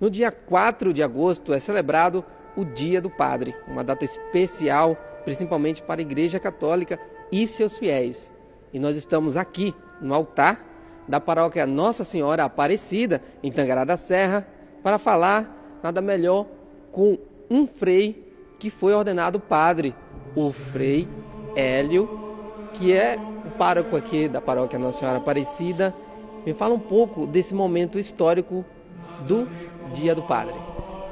No dia 4 de agosto é celebrado o Dia do Padre, uma data especial, principalmente para a Igreja Católica e seus fiéis. E nós estamos aqui no altar da paróquia Nossa Senhora Aparecida, em Tangará da Serra, para falar nada melhor com um frei que foi ordenado padre, o Frei Hélio, que é o pároco aqui da paróquia Nossa Senhora Aparecida. Me fala um pouco desse momento histórico do Dia do Padre.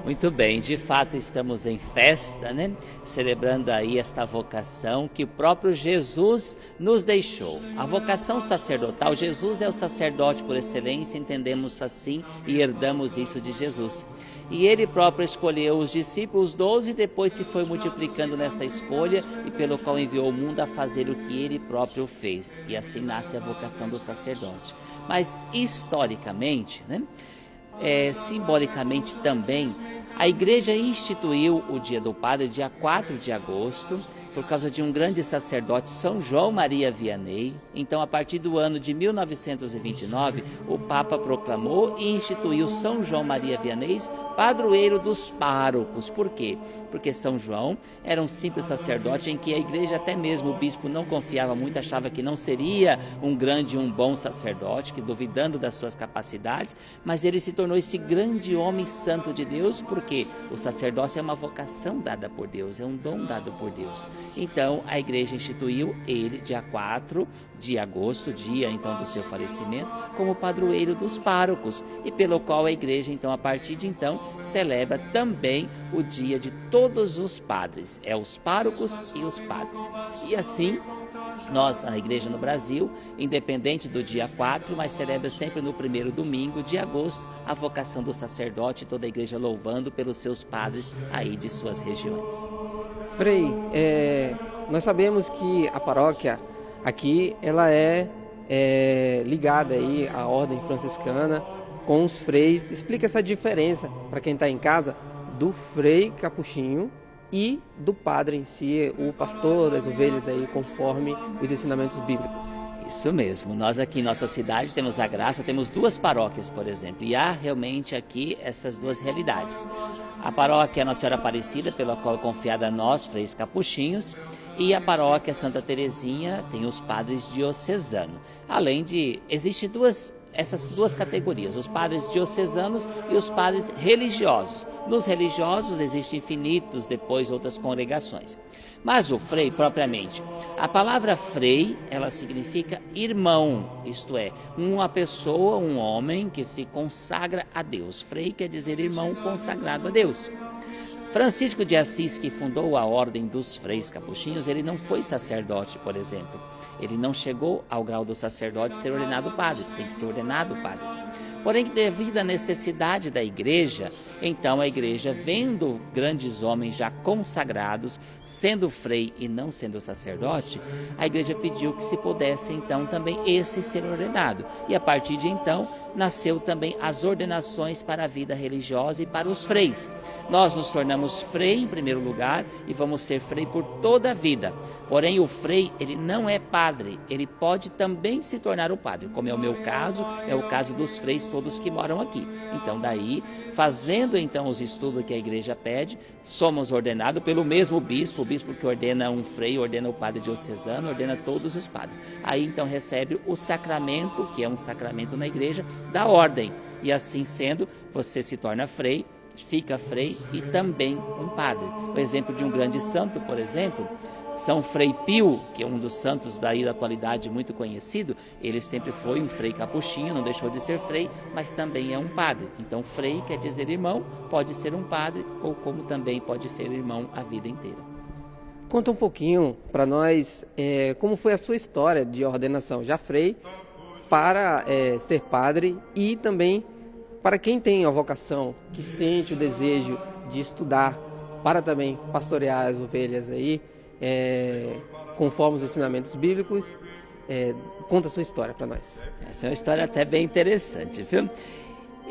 Muito bem, de fato estamos em festa, né? Celebrando aí esta vocação que o próprio Jesus nos deixou. A vocação sacerdotal, Jesus é o sacerdote por excelência, entendemos assim e herdamos isso de Jesus. E ele próprio escolheu os discípulos 12 e depois se foi multiplicando nessa escolha e pelo qual enviou o mundo a fazer o que ele próprio fez. E assim nasce a vocação do sacerdote. Mas historicamente, né? Simbolicamente também, a Igreja instituiu o Dia do Padre, dia 4 de agosto, por causa de um grande sacerdote, São João Maria Vianney. Então, a partir do ano de 1929, o Papa proclamou e instituiu São João Maria Vianney, padroeiro dos párocos. Por quê? Porque São João era um simples sacerdote em que a Igreja, até mesmo o bispo, não confiava muito, achava que não seria um grande e um bom sacerdote, que duvidando das suas capacidades, mas ele se tornou esse grande homem santo de Deus, porque o sacerdócio é uma vocação dada por Deus, é um dom dado por Deus. Então, a Igreja instituiu ele, dia 4 de agosto, dia então do seu falecimento, como padroeiro dos párocos, e pelo qual a Igreja, então, a partir de então, celebra também o dia de todos os padres, os párocos e os padres. E assim, nós, na Igreja no Brasil, independente do dia 4, mas celebra sempre no primeiro domingo de agosto a vocação do sacerdote, toda a Igreja louvando pelos seus padres aí de suas regiões. Frei, nós sabemos que a paróquia aqui ela é ligada aí à ordem franciscana com os freis. Explica essa diferença para quem está em casa do frei capuchinho e do padre em si, o pastor das ovelhas aí, conforme os ensinamentos bíblicos. Isso mesmo, nós aqui em nossa cidade temos a graça, temos 2 paróquias, por exemplo, e há realmente aqui essas 2 realidades. A paróquia Nossa Senhora Aparecida, pela qual é confiada a nós, freis capuchinhos, e a paróquia Santa Terezinha tem os padres diocesanos. Além de, existem essas 2 categorias, os padres diocesanos e os padres religiosos. Nos religiosos existem infinitos, depois outras congregações. Mas o frei, propriamente, a palavra frei, ela significa irmão, isto é, uma pessoa, um homem que se consagra a Deus. Frei quer dizer irmão consagrado a Deus. Francisco de Assis, que fundou a ordem dos freis capuchinhos, ele não foi sacerdote, por exemplo. Ele não chegou ao grau do sacerdote ser ordenado padre, tem que ser ordenado padre. Porém, devido à necessidade da Igreja, então a Igreja, vendo grandes homens já consagrados, sendo frei e não sendo sacerdote, a Igreja pediu que se pudesse então também esse ser ordenado. E a partir de então, nasceu também as ordenações para a vida religiosa e para os freis. Nós nos tornamos frei em primeiro lugar e vamos ser frei por toda a vida. Porém, o frei, ele não é padre, ele pode também se tornar o padre, como é o meu caso, é o caso dos freis todos que moram aqui. Então, daí, fazendo então os estudos que a Igreja pede, somos ordenados pelo mesmo bispo, o bispo que ordena um frei, ordena o padre diocesano, ordena todos os padres. Aí, então, recebe o sacramento, que é um sacramento na Igreja, da ordem. E assim sendo, você se torna frei, fica frei e também um padre. O exemplo de um grande santo, por exemplo, São Frei Pio, que é um dos santos daí da atualidade muito conhecido, ele sempre foi um frei capuchinho, não deixou de ser frei, mas também é um padre. Então, frei quer dizer irmão, pode ser um padre, ou como também pode ser irmão a vida inteira. Conta um pouquinho para nós como foi a sua história de ordenação, já frei, para ser padre e também para quem tem a vocação, que sente o desejo de estudar, para também pastorear as ovelhas aí, conforme os ensinamentos bíblicos. Conta a sua história para nós. Essa é uma história até bem interessante, viu?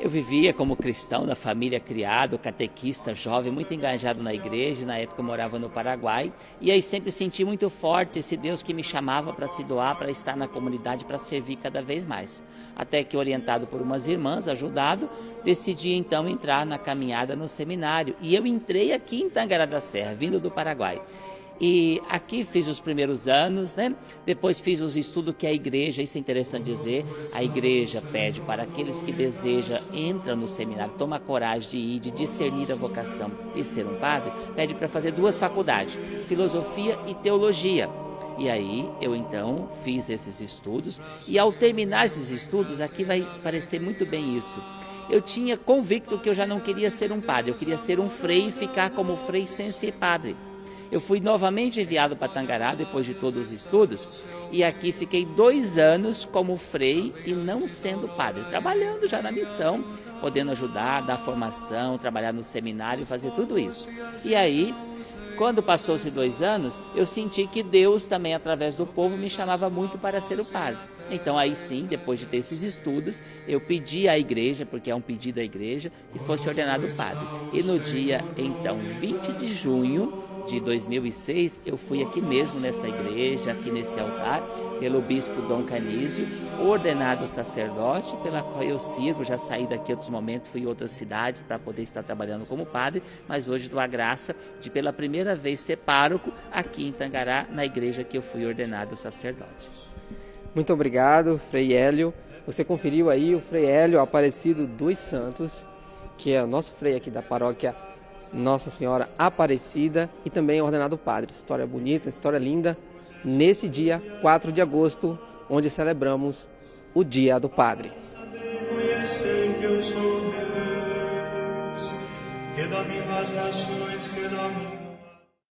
Eu vivia como cristão da família, criado, catequista, jovem, muito engajado na igreja. Na época eu morava no Paraguai e aí sempre senti muito forte esse Deus que me chamava para se doar, para estar na comunidade, para servir cada vez mais. Até que, orientado por umas irmãs, ajudado, decidi então entrar na caminhada no seminário. E eu entrei aqui em Tangará da Serra, vindo do Paraguai. E aqui fiz os primeiros anos, né? Depois fiz os estudos que a igreja, isso é interessante dizer, a igreja pede para aqueles que desejam, entra no seminário, toma coragem de ir, de discernir a vocação e ser um padre, pede para fazer 2 faculdades, filosofia e teologia. E aí eu então fiz esses estudos e ao terminar esses estudos, aqui vai parecer muito bem isso, eu tinha convicto que eu já não queria ser um padre, eu queria ser um frei e ficar como frei sem ser padre. Eu fui novamente enviado para Tangará depois de todos os estudos e aqui fiquei 2 anos como frei e não sendo padre, trabalhando já na missão, podendo ajudar, dar formação, trabalhar no seminário, fazer tudo isso. E aí, quando passou-se 2 anos, eu senti que Deus também, através do povo, me chamava muito para ser o padre. Então aí sim, depois de ter esses estudos, eu pedi à igreja, porque é um pedido à igreja, que fosse ordenado padre. E no dia, então, 20 de junho de 2006, eu fui aqui mesmo nesta igreja, aqui nesse altar, pelo bispo Dom Canísio, ordenado sacerdote, pela qual eu sirvo. Já saí daqui outros momentos, fui em outras cidades para poder estar trabalhando como padre, mas hoje dou a graça de pela primeira vez ser pároco aqui em Tangará, na igreja que eu fui ordenado sacerdote. Muito obrigado, Frei Hélio. Você conferiu aí o Frei Hélio Aparecido dos Santos, que é o nosso frei aqui da paróquia Nossa Senhora Aparecida e também ordenado padre. História bonita, história linda, nesse dia 4 de agosto, onde celebramos o Dia do Padre. Conhecer que eu sou Deus, que domino as nações, que domino